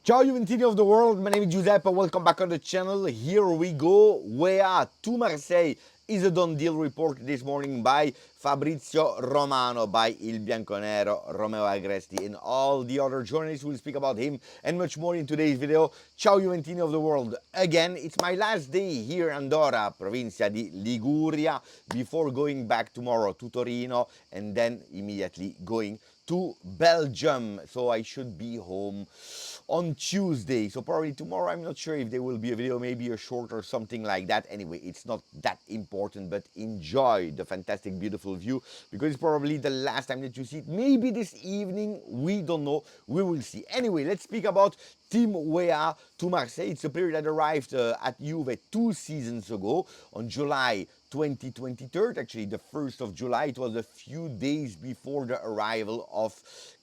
Ciao Juventini of the world, my name is Giuseppe, welcome back on the channel. Here we go. Weah to Marseille is a done deal reported this morning by Fabrizio Romano, by Il Bianconero, Romeo Agresti, and all the other journalists will speak about him and much more in today's video. Ciao Juventini of the world. Again, it's my last day here in Andorra, provincia di Liguria, before going back tomorrow to Torino and then immediately going to Belgium. So I should be home on Tuesday. So probably tomorrow, I'm not sure if there will be a video, maybe a short or something like that. Anyway, it's not that important, but enjoy the fantastic, beautiful view because it's probably the last time that you see it. Maybe this evening, we don't know. We will see. Anyway, let's speak about Team Weah to Marseille. It's a player that arrived at Juve 2 seasons ago on July 2023, actually the 1st of July. It was a few days before the arrival of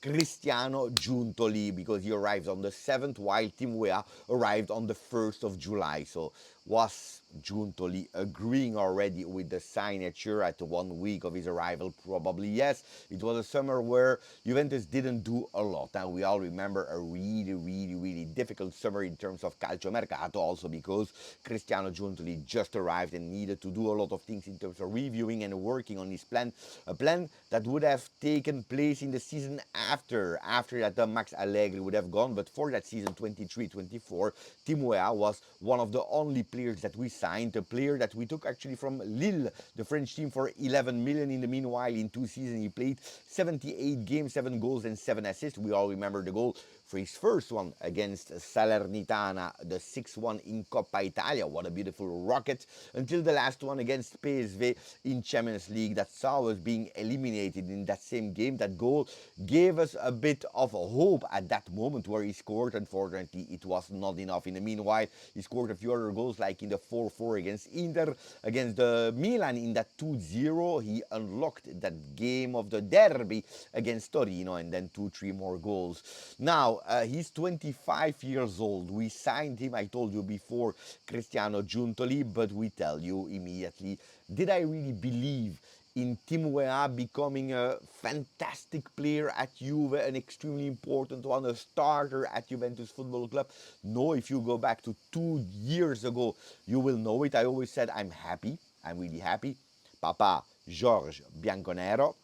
Cristiano Giuntoli because he arrived on the 7th while Tim Weah arrived on the 1st of July. So was Giuntoli agreeing already with the signature at 1 week of his arrival? Probably yes. It was a summer where Juventus didn't do a lot. And we all remember a really difficult summer in terms of calcio mercato, also because Cristiano Giuntoli just arrived and needed to do a lot of things in terms of reviewing and working on his plan. A plan that would have taken place in the season after that Max Allegri would have gone. But for that season 23-24, Tim Weah was one of the only players that we signed, a player that we took actually from Lille, the French team, for 11 million. In the meanwhile, in 2 seasons, he played 78 games, 7 goals and 7 assists. We all remember the goal for his first one against Salernitana, the 6-1 in Coppa Italia. What a beautiful rocket. Until the last one against PSV in Champions League that saw us being eliminated in that same game. That goal gave us a bit of hope at that moment where he scored. Unfortunately, it was not enough. In the meanwhile, he scored a few other goals, like in the 4-4 against Inter, against the Milan in that 2-0. He unlocked that game of the derby against Torino, and then 2-3 more goals. Now, he's 25 years old. We signed him, I told you before, Cristiano Giuntoli, but we tell you immediately, did I really believe in Tim Weah becoming a fantastic player at Juve, an extremely important one, a starter at Juventus Football Club? No, if you go back to 2 years ago, you will know it. I always said I'm happy. I'm really happy. Papa George Bianconero.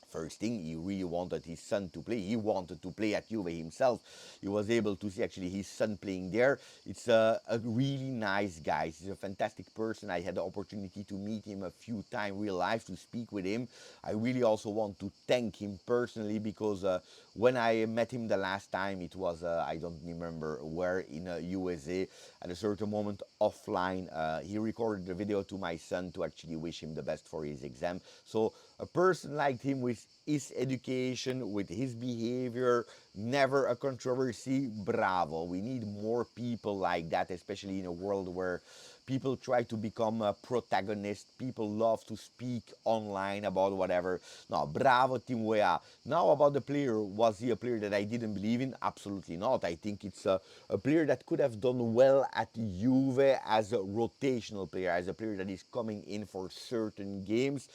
First thing, he really wanted his son to play. He wanted to play at Juve himself. He was able to see actually his son playing there. It's a really nice guy. He's a fantastic person. I had the opportunity to meet him a few times real life, to speak with him. I really also want to thank him personally because when I met him the last time, it was, I don't remember where, in USA, at a certain moment offline. He recorded the video to my son to actually wish him the best for his exam. So a person like him, with his education, with his behavior, never a controversy, bravo. We need more people like that, especially in a world where people try to become a protagonist. People love to speak online about whatever. No, bravo, Tim Weah. Now about the player, was he a player that I didn't believe in? Absolutely not. I think it's a player that could have done well at Juve as a rotational player, as a player that is coming in for certain games,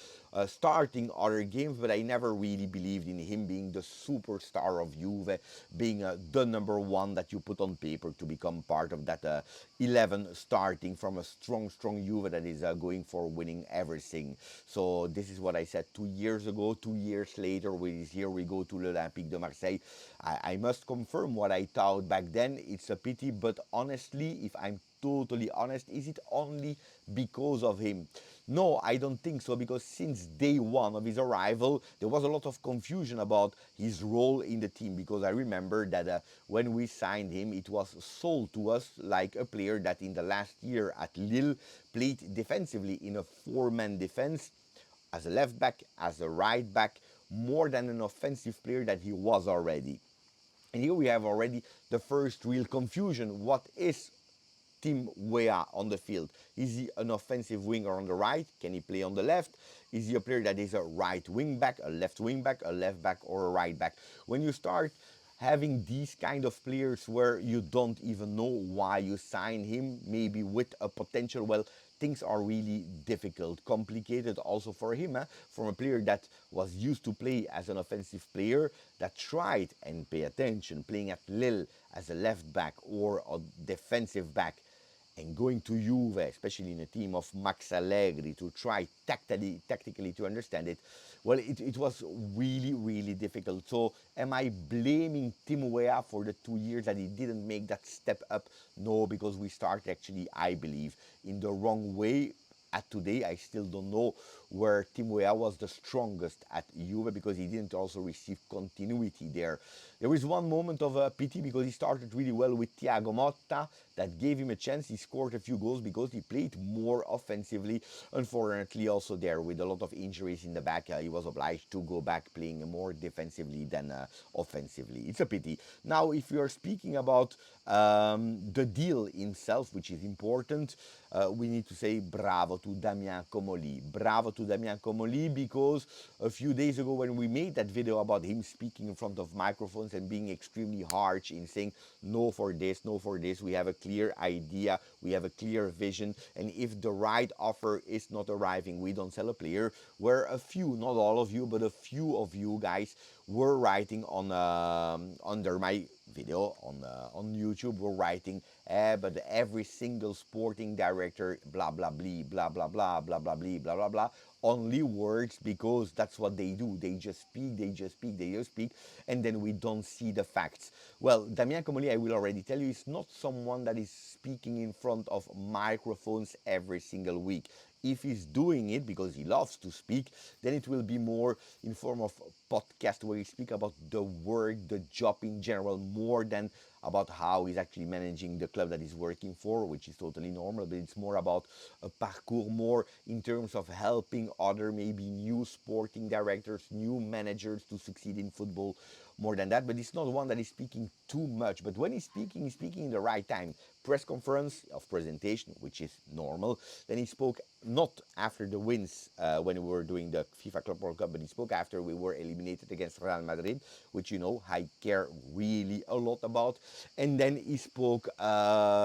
starting other games, but I never really believed in him being the superstar of Juve, being the number one that you put on paper to become part of that 11 starting from a strong Juve that is going for winning everything. So this is what I said 2 years ago. 2 years later, here we go to l'Olympique de Marseille. I must confirm what I thought back then. It's a pity, but honestly, if I'm totally honest, is it only because of him? No, I don't think so, because since day one of his arrival, there was a lot of confusion about his role in the team. Because I remember that when we signed him, it was sold to us like a player that in the last year at Lille played defensively in a four-man defense, as a left back, as a right back, more than an offensive player that he was already. And here we have already the first real confusion. What is Tim Weah on the field? Is he an offensive winger on the right? Can he play on the left? Is he a player that is a right wing back, a left wing back, a left back, or a right back? When you start having these kind of players where you don't even know why you sign him, maybe with a potential, well, things are really difficult, complicated also for him, from a player that was used to play as an offensive player, that tried, and pay attention, playing at Lille as a left back or a defensive back, and going to Juve, especially in a team of Max Allegri, to try tactically to understand it, well, it was really, really difficult. So, am I blaming Tim Weah for the 2 years that he didn't make that step up? No, because we started actually, I believe, in the wrong way. At today, I still don't know where Tim Weah was the strongest at Juve, because he didn't also receive continuity there. There is one moment of pity, because he started really well with Thiago Motta. That gave him a chance. He scored a few goals because he played more offensively. Unfortunately, also there with a lot of injuries in the back, he was obliged to go back playing more defensively than offensively. It's a pity. Now, if we are speaking about the deal itself, which is important, we need to say bravo to Damien Comolli. Bravo to Damien Comolli, because a few days ago when we made that video about him speaking in front of microphones and being extremely harsh in saying no for this, no for this, we have a clear idea, we have a clear vision, and if the right offer is not arriving, we don't sell a player. Where a few, not all of you, but a few of you guys were writing on under my video on YouTube, were writing, but every single sporting director, blah blah blah blah blah blah blah blah blah blah blah blah, only words, because that's what they do. They just speak, they just speak, they just speak, and then we don't see the facts. Well, Damien Comolli, I will already tell you, is not someone that is speaking in front of microphones every single week. If he's doing it because he loves to speak, then it will be more in form of podcast where he speak about the work, the job in general, more than about how he's actually managing the club that he's working for, which is totally normal, but it's more about a parcours, more in terms of helping other maybe new sporting directors, new managers to succeed in football, more than that. But it's not one that is speaking too much. But when he's speaking in the right time. Press conference of presentation, which is normal. Then he spoke not after the wins when we were doing the FIFA Club World Cup, but he spoke after we were eliminated against Real Madrid, which you know I care really a lot about. And then he spoke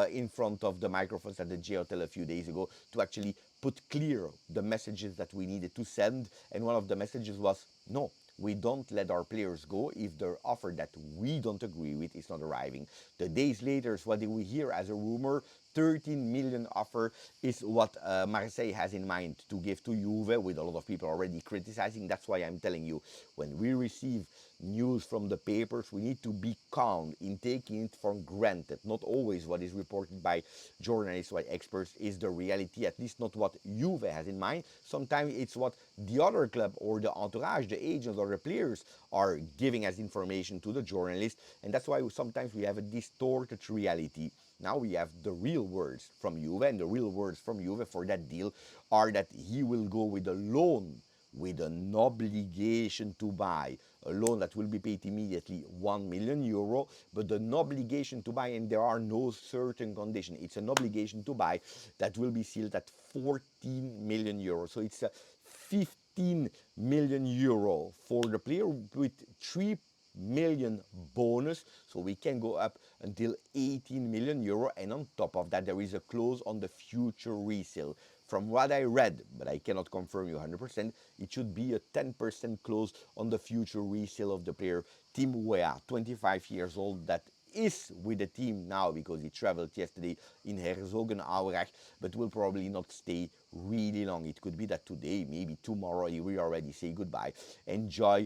in front of the microphones at the J Hotel a few days ago to actually put clear the messages that we needed to send. And one of the messages was, no, we don't let our players go if the offer that we don't agree with is not arriving. The days later, what did we hear as a rumor? 13 million offer is what Marseille has in mind to give to Juve, with a lot of people already criticizing. That's why I'm telling you, when we receive news from the papers, we need to be calm in taking it for granted. Not always what is reported by journalists or experts is the reality, at least not what Juve has in mind. Sometimes it's what the other club or the entourage, the agents or the players are giving as information to the journalists, and that's why sometimes we have a distorted reality. Now we have the real words from Juve, and the real words from Juve for that deal are that he will go with a loan with an obligation to buy, a loan that will be paid immediately, 1 million euro, but an obligation to buy, and there are no certain conditions. It's an obligation to buy that will be sealed at 14 million euros. So it's a 15 million euro for the player, with 3 million bonus, so we can go up until 18 million euro, and on top of that there is a clause on the future resale. From what I read, but I cannot confirm you 100%, it should be a 10% clause on the future resale of the player. Tim Weah, 25 years old, that is with the team now because he traveled yesterday in Herzogenaurach, but will probably not stay really long. It could be that today, maybe tomorrow, he will already say goodbye. Enjoy.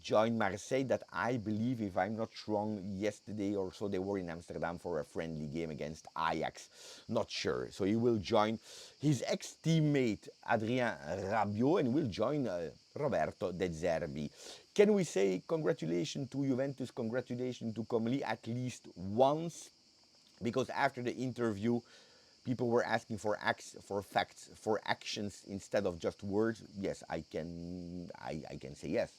Join Marseille, that I believe, if I'm not wrong, yesterday or so they were in Amsterdam for a friendly game against Ajax. Not sure. So he will join his ex-teammate Adrien Rabiot and will join Roberto De Zerbi. Can we say congratulations to Juventus, congratulations to Comolli at least once? Because after the interview, people were asking for facts, for actions instead of just words. Yes, I can say yes.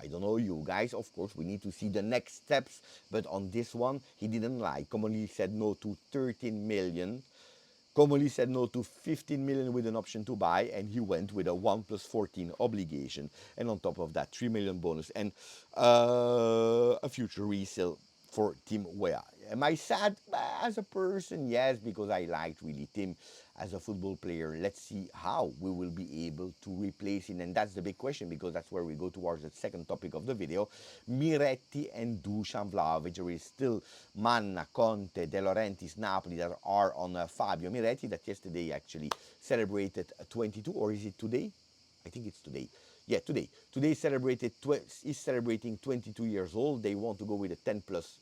I don't know you guys, of course, we need to see the next steps, but on this one, he didn't lie. Comolli said no to 13 million. Comolli said no to 15 million with an option to buy, and he went with a 1 plus 14 obligation, and on top of that 3 million bonus and a future resale for Team Weah. Am I sad? As a person, yes, because I liked really Tim as a football player. Let's see how we will be able to replace him. And that's the big question, because that's where we go towards the second topic of the video. Miretti and Dusan Vlahovic. There is still Manna, Conte, De Laurentiis, Napoli that are on Fabio Miretti, that yesterday actually celebrated 22, or is it today? I think it's today. Yeah, today. Today is celebrating 22 years old. They want to go with a 10 plus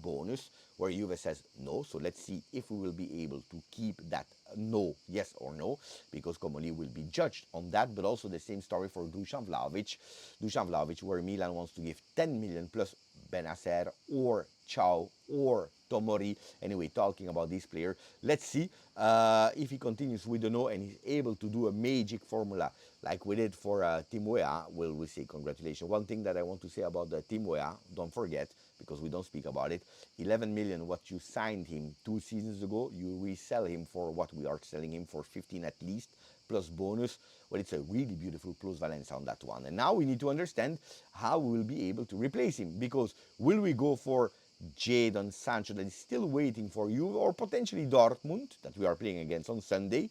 bonus, where Juve says no. So let's see if we will be able to keep that no, yes or no, because Comoli will be judged on that. But also the same story for Dusan Vlahovic. Dusan Vlahovic, where Milan wants to give 10 million plus Benacer or Ciao or Tomori. Anyway, talking about this player, let's see if he continues with the no and he's able to do a magic formula like we did for Team Weah. Well, we say congratulations. One thing that I want to say about the Team Weah, don't forget, because we don't speak about it, 11 million what you signed him 2 seasons ago, you resell him for what we are selling him for, 15 at least, plus bonus. Well, it's a really beautiful plus valence on that one. And now we need to understand how we will be able to replace him, because will we go for Jadon Sancho that is still waiting for you, or potentially Dortmund that we are playing against on Sunday?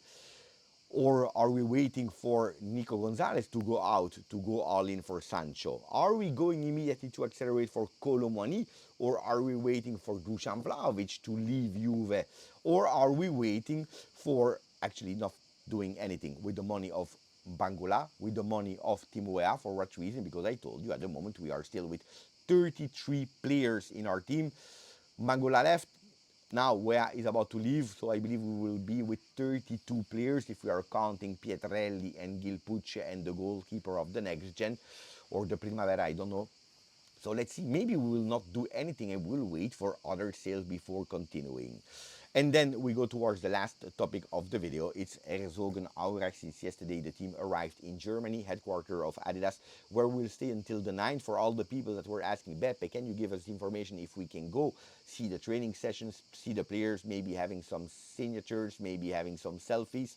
Or are we waiting for Nico Gonzalez to go out, to go all in for Sancho? Are we going immediately to accelerate for Kolo Muani? Or are we waiting for Dusan Vlahovic to leave Juve? Or are we waiting for actually not doing anything with the money of Bangula, with the money of Team Weah? For what reason? Because I told you at the moment we are still with 33 players in our team. Bangula left, now Weah is about to leave, so I believe we will be with 32 players if we are counting Pietrelli and Gilpucci and the goalkeeper of the next gen, or the Primavera, I don't know. So let's see, maybe we will not do anything and we'll wait for other sales before continuing. And then we go towards the last topic of the video. It's Herzogenaurach. Since yesterday, the team arrived in Germany, headquarters of Adidas, where we'll stay until the 9th. For all the people that were asking, Beppe, can you give us information if we can go see the training sessions, see the players, maybe having some signatures, maybe having some selfies?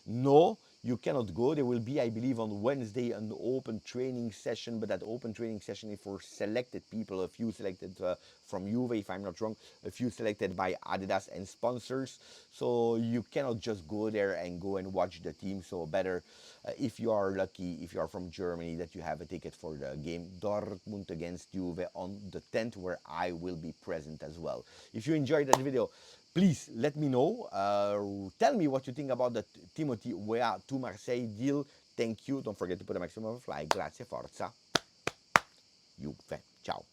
No, you cannot go. There will be, I believe, on Wednesday an open training session, but that open training session is for selected people, a few selected from Juve, if I'm not wrong, a few selected by Adidas and sponsors. So you cannot just go there and go and watch the team. So better, if you are lucky, if you are from Germany, that you have a ticket for the game Dortmund against Juve on the 10th, where I will be present as well. If you enjoyed that video, please let me know. Tell me what you think about the Timothy Weah to Marseille deal. Thank you. Don't forget to put a maximum of like. Grazie, forza, Juve. Ciao.